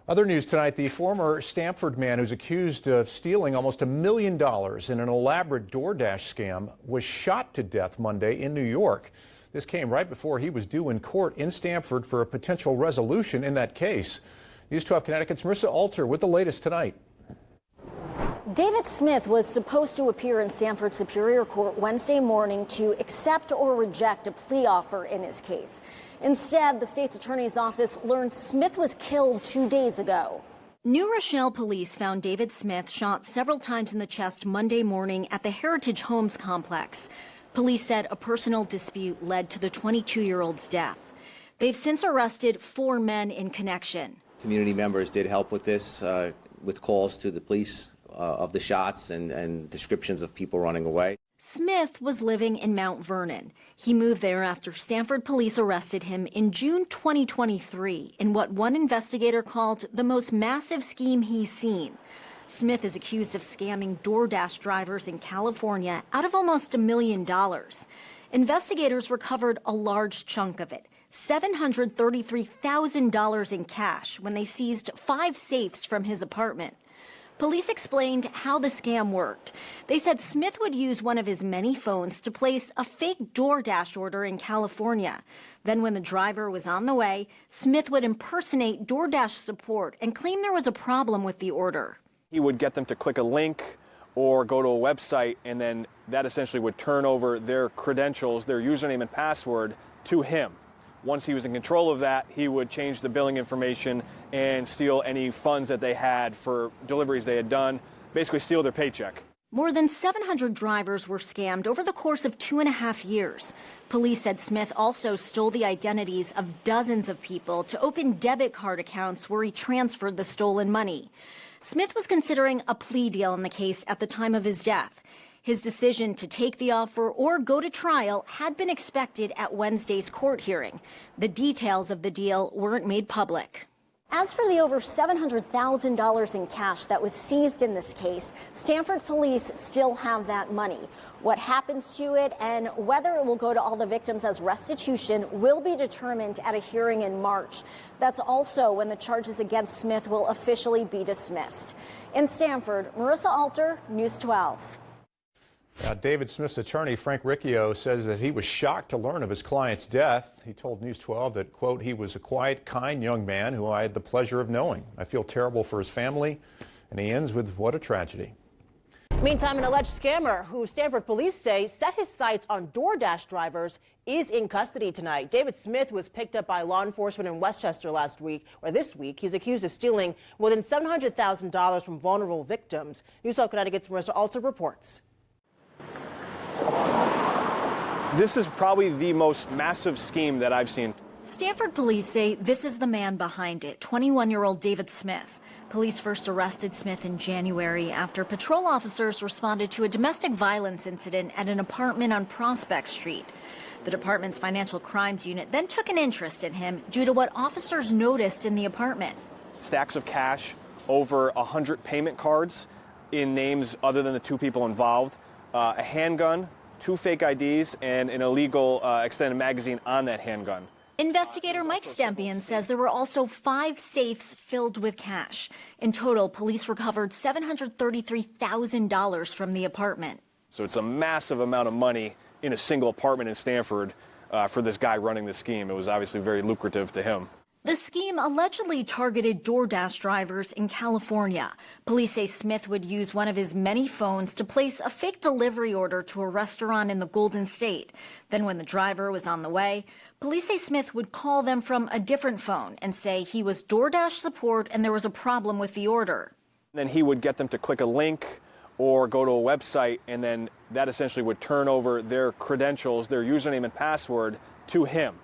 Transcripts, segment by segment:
Other news tonight, the former Stamford man who's accused of stealing almost $1 million in an elaborate DoorDash scam was shot to death Monday in New York. This came right before he was due in court in Stamford for a potential resolution in that case. News 12 Connecticut's Marissa Alter with the latest tonight. David Smith was supposed to appear in Stamford Superior Court Wednesday morning to accept or reject a plea offer in his case. Instead, the state's attorney's office learned Smith was killed 2 days ago. New Rochelle police found David Smith shot several times in the chest Monday morning at the Heritage Homes complex. Police said a personal dispute led to the 22-year-old's death. They've since arrested 4 men in connection. Community members did help with this, with calls to the police of the shots and descriptions of people running away. Smith was living in Mount Vernon. He moved there after Stamford police arrested him in June 2023 in what one investigator called the most massive scheme he's seen. Smith is accused of scamming DoorDash drivers in California out of almost $1 million. Investigators recovered a large chunk of it, $733,000 in cash, when they seized 5 safes from his apartment. Police explained how the scam worked. They said Smith would use one of his many phones to place a fake DoorDash order in California. Then when the driver was on the way, Smith would impersonate DoorDash support and claim there was a problem with the order. He would get them to click a link or go to a website, and then that essentially would turn over their credentials, their username and password, to him. Once he was in control of that, he would change the billing information and steal any funds that they had for deliveries they had done, basically steal their paycheck. More than 700 drivers were scammed over the course of 2.5 years. Police said Smith also stole the identities of dozens of people to open debit card accounts where he transferred the stolen money. Smith was considering a plea deal in the case at the time of his death. His decision to take the offer or go to trial had been expected at Wednesday's court hearing. The details of the deal weren't made public. As for the over $700,000 in cash that was seized in this case, Stamford police still have that money. What happens to it and whether it will go to all the victims as restitution will be determined at a hearing in March. That's also when the charges against Smith will officially be dismissed. In Stamford, Marissa Alter, News 12. David Smith's attorney, Frank Riccio, says that he was shocked to learn of his client's death. He told News 12 that, quote, he was a quiet, kind young man who I had the pleasure of knowing. I feel terrible for his family. And he ends with, what a tragedy. Meantime, an alleged scammer who Stamford police say set his sights on DoorDash drivers is in custody tonight. David Smith was picked up by law enforcement in Westchester this week. He's accused of stealing more than $700,000 from vulnerable victims. News 12 Connecticut's Marissa Alter reports. This is probably the most massive scheme that I've seen. Stamford police say this is the man behind it, 21-year-old David Smith. Police first arrested Smith in January after patrol officers responded to a domestic violence incident at an apartment on Prospect Street. The department's financial crimes unit then took an interest in him due to what officers noticed in the apartment. Stacks of cash, over 100 payment cards in names other than the 2 people involved, a handgun, 2 fake IDs, and an illegal extended magazine on that handgun. Investigator Mike Stempian says there were also 5 safes filled with cash. In total, police recovered $733,000 from the apartment. So it's a massive amount of money in a single apartment in Stamford for this guy running the scheme. It was obviously very lucrative to him. The scheme allegedly targeted DoorDash drivers in California. Police say Smith would use one of his many phones to place a fake delivery order to a restaurant in the Golden State. Then when the driver was on the way, police say Smith would call them from a different phone and say he was DoorDash support and there was a problem with the order. Then he would get them to click a link or go to a website, and then that essentially would turn over their credentials, their username and password, to him.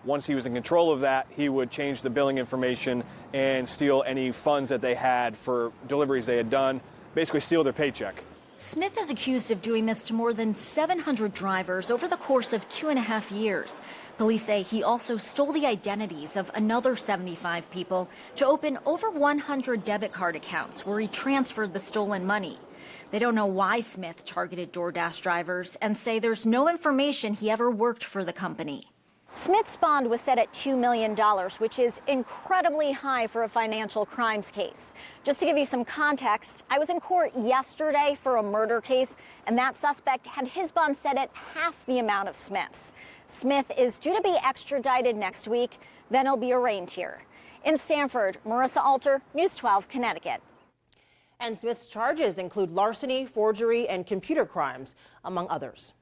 Once he was in control of that, he would change the billing information and steal any funds that they had for deliveries they had done, basically steal their paycheck. Smith is accused of doing this to more than 700 drivers over the course of 2.5 years. Police say he also stole the identities of another 75 people to open over 100 debit card accounts where he transferred the stolen money. They don't know why Smith targeted DoorDash drivers and say there's no information he ever worked for the company. Smith's bond was set at $2 million, which is incredibly high for a financial crimes case. Just to give you some context, I was in court yesterday for a murder case, and that suspect had his bond set at half the amount of Smith's. Smith is due to be extradited next week, then he'll be arraigned here. In Stamford, Marissa Alter, News 12, Connecticut. And Smith's charges include larceny, forgery, and computer crimes, among others.